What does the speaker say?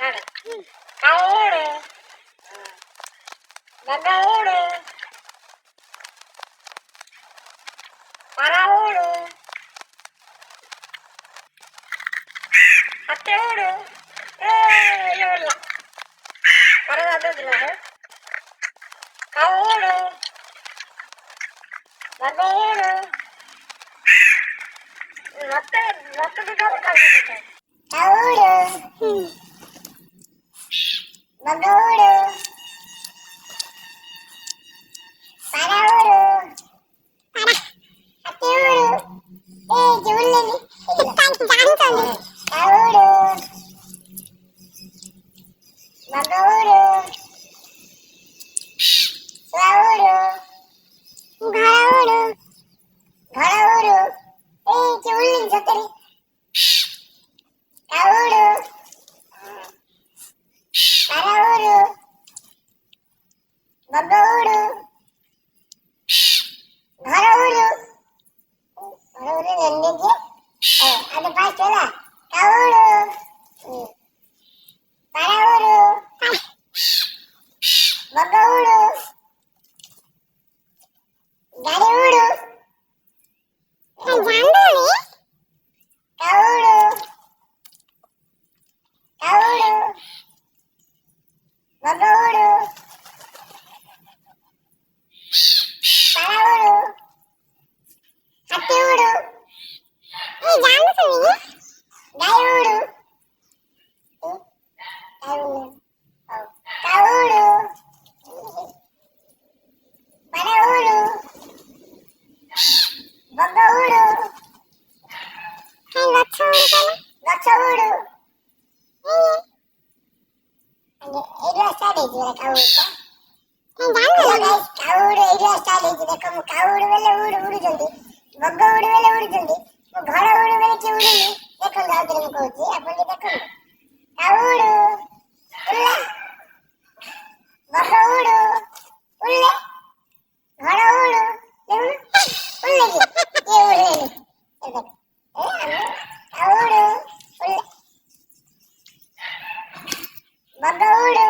Kaoru. Nagaoru. Paraoru. Ateoru. Yola. Parada dulu. Kaoru. Nagaoru. Waktu di dalam kamu. Kaoru. Nagaoru. Paraoru. Ateoru. Juli. Kaoru. Nagaoru. Suaoru. Garaoru. Garaoru. Juli soteri. Kaoru. Paraoru. Nagaoru. Garaoru. Garaoru nendegi. Ada pasti lah. Kaoru. Paraoru. Nagaoru. Garaoru. Kaoru. Kaoru. Nagaoru. Paraoru. Ateoru. Gayoru. Kaoru. Paraoru. Nagaoru. Gachoru. Itu style itu lah kaoru. Kaoru itu style itu lah kamu kaoru wala uru jandi. Nagaoru wala uru jandi. Garaoru wala ki uru ni. देखो गाँव में कोची अपन के देखो काउडू उल्ले बकाउडू उल्ले घड़ाउडू देखो उल्ले की ये उल्ले ये देख काउडू उल्ले बकाउडू